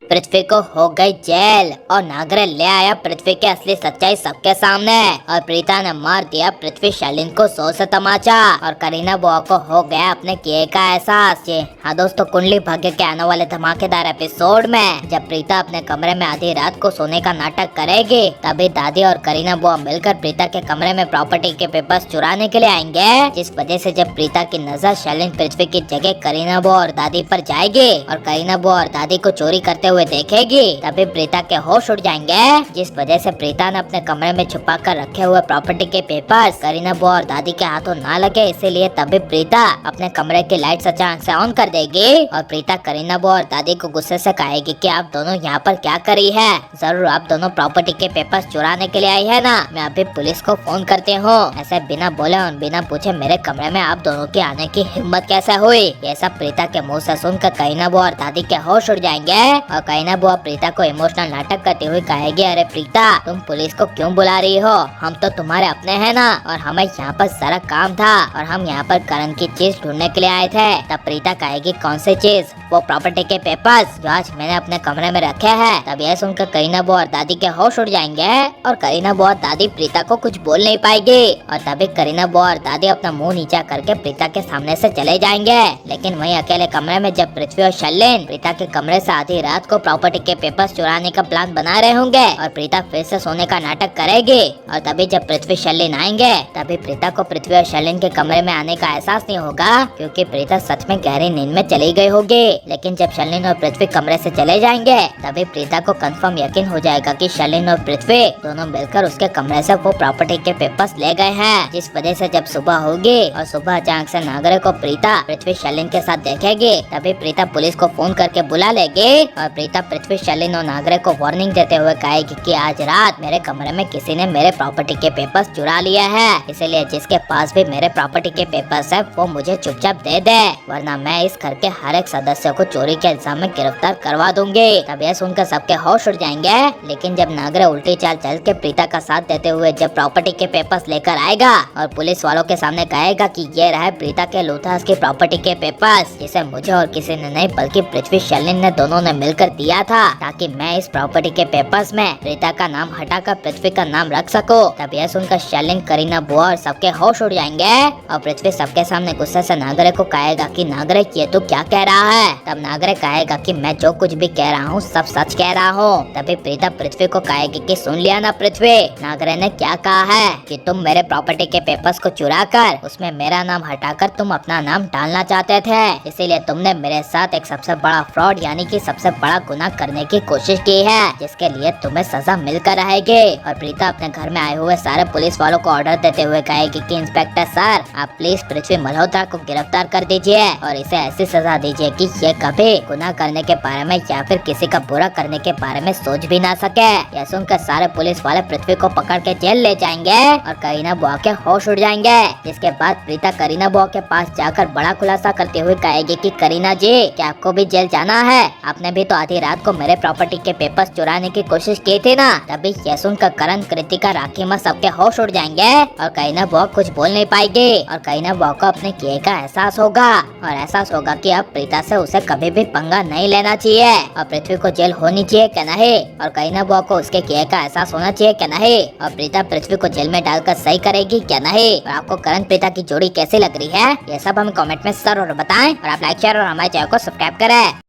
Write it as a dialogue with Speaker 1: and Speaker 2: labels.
Speaker 1: पृथ्वी को हो गई जेल और नागरे ले आया पृथ्वी की असली सच्चाई सबके सामने। और प्रीता ने मार दिया पृथ्वी शालीन को 100 से तमाचा और करीना बुआ को हो गया अपने किए का एहसास। जी हाँ दोस्तों, कुंडली भाग्य के आने वाले धमाकेदार एपिसोड में जब प्रीता अपने कमरे में आधी रात को सोने का नाटक करेगी, तभी दादी और करीना बुआ मिलकर प्रीता के कमरे में प्रॉपर्टी के पेपर्स चुराने के लिए आएंगे। जिस वजह से जब प्रीता की नजर शालीन पृथ्वी की जगह करीना बुआ और दादी पर जाएगी और करीना बुआ और दादी को चोरी करते हुए देखेगी, तभी प्रीता के होश उड़ जाएंगे। जिस वजह से प्रीता ने अपने कमरे में छुपा कर रखे हुए प्रॉपर्टी के पेपर्स करीना बुआ और दादी के हाथों ना लगे, इसीलिए तभी प्रीता अपने कमरे की लाइट अचानक से ऑन कर देगी और प्रीता करीना बुआ और दादी को गुस्से से कहेगी कि आप दोनों यहाँ पर क्या करी है। जरूर आप दोनों प्रॉपर्टी के पेपर्स चुराने के लिए आई है ना। मैं अभी पुलिस को फोन करती हूँ। ऐसे बिना बोले और बिना पूछे मेरे कमरे में आप दोनों के आने की हिम्मत कैसे हुई। ये सब प्रीता के मुँह से सुनकर करीना बुआ और दादी के होश उड़ जाएंगे और करीना बुआ प्रीता को इमोशनल नाटक करते हुए कहेगी, अरे प्रीता तुम पुलिस को क्यों बुला रही हो, हम तो तुम्हारे अपने हैं ना, और हमें यहाँ पर सारा काम था और हम यहाँ पर करण की चीज ढूंढने के लिए आए थे। तब प्रीता कहेगी, कौन सी चीज? वो प्रॉपर्टी के पेपर्स जो आज मैंने अपने कमरे में रखे हैं। तब यह सुनकर करीना बुआ और दादी के होश उड़ जाएंगे और करीना बुआ और दादी प्रीता को कुछ बोल नहीं पाएगी और तभी करीना बुआ और दादी अपना मुंह नीचा करके प्रीता के सामने से चले जाएंगे। लेकिन वहीं अकेले कमरे में जब पृथ्वी और शर्लिन प्रीता के कमरे से आधी रात को प्रॉपर्टी के पेपर्स चुराने का प्लान बना रहे होंगे और प्रीता फिर से सोने का नाटक करेगी। और तभी जब पृथ्वी शर्लिन आएंगे, तभी प्रीता को पृथ्वी और शर्लिन के कमरे में आने का एहसास नहीं होगा क्योंकि प्रीता सच में गहरी नींद में चली गई होगी। लेकिन जब शर्लिन और पृथ्वी कमरे से चले जाएंगे, तभी प्रीता को कंफर्म यकीन हो जाएगा कि शर्लिन और पृथ्वी दोनों मिलकर उसके कमरे से वो प्रॉपर्टी के पेपर्स ले गए हैं। जिस वजह से जब सुबह होगी और सुबह अचानक से नागरे को प्रीता पृथ्वी शर्लिन के साथ देखेगी, तभी प्रीता पुलिस को फोन करके बुला लेगी और प्रीता पृथ्वी शर्लिन और नागरे को वार्निंग देते हुए कहेगी कि आज रात मेरे कमरे में किसी ने मेरे प्रॉपर्टी के पेपर्स चुरा लिए हैं, इसलिए जिसके पास भी मेरे प्रॉपर्टी के पेपर्स है वो मुझे चुपचाप दे दे, वरना मैं इस घर के हर एक सदस्य को चोरी के इल्जाम में गिरफ्तार करवा दूंगी। तब यह सुनकर सबके होश उड़ जाएंगे। लेकिन जब नागरे उल्टी चाल चल के प्रीता का साथ देते हुए जब प्रॉपर्टी के पेपर्स लेकर आएगा और पुलिस वालों के सामने कहेगा कि ये रहा प्रीता के लूथास की प्रॉपर्टी के पेपर्स, जिसे मुझे और किसी ने नहीं बल्कि पृथ्वी शर्लिन ने दोनों ने मिलकर दिया था ताकि मैं इस प्रॉपर्टी के पेपर्स में प्रीता का नाम हटाकर पृथ्वी का नाम रख सको। तब यह सुनकर शर्लिन, करीना बुआ और सबके होश उड़ जाएंगे और पृथ्वी सबके सामने गुस्से से नागरे को कहेगा कि नागरे ये तू क्या कह रहा है। तब नागरे कहेगा कि मैं जो कुछ भी कह रहा हूँ सब सच कह रहा हूँ। तभी प्रीता पृथ्वी को कहेगी कि सुन लिया ना पृथ्वी, नागरे ने क्या कहा है कि तुम मेरे प्रॉपर्टी के पेपर्स को चुरा कर उसमें मेरा नाम हटाकर तुम अपना नाम डालना चाहते थे, इसीलिए तुमने मेरे साथ एक सबसे बड़ा फ्रॉड यानी कि सबसे बड़ा गुनाह करने की कोशिश की है, जिसके लिए तुम्हें सजा मिलकर रहेगी। और प्रीता अपने घर में आए हुए सारे पुलिस वालों को ऑर्डर देते हुए कहेगी कि इंस्पेक्टर सर आप प्लीज पृथ्वी मल्होत्रा को गिरफ्तार कर दीजिए और इसे ऐसी सजा दीजिए कि ये कभी गुनाह करने के बारे में या फिर किसी का बुरा करने के बारे में सोच भी ना सके। यह सुनकर सारे पुलिस वाले पृथ्वी को पकड़ के जेल ले जाएंगे और करीना बुआ के होश उड़ जाएंगे। जिसके बाद प्रीता करीना बुआ के पास जाकर बड़ा खुलासा करते हुए कहेगी कि करीना जी क्या आपको भी जेल जाना है, आपने भी तो आधी रात को मेरे प्रॉपर्टी के पेपर्स चुराने की कोशिश की थी ना। तभी यह सुनकर करण, कृतिका, राखीमा सबके होश उड़ जाएंगे और करीना बुआ कुछ बोल नहीं पाएगी और करीना बुआ को अपने किए का एहसास होगा और एहसास होगा कि अब प्रीता से उसे कभी भी पंगा नहीं लेना चाहिए और पृथ्वी को जेल होनी चाहिए क्या नहीं, और करीना बुआ को उसके किए का एहसास होना चाहिए क्या नहीं, और प्रीता पृथ्वी को जेल में डालकर सही करेगी क्या नहीं। और आपको करण प्रीता की जोड़ी कैसी लग रही है ये सब हमें कमेंट में जरूर बताएं और आप लाइक शेयर और हमारे चैनल को सब्सक्राइब करें।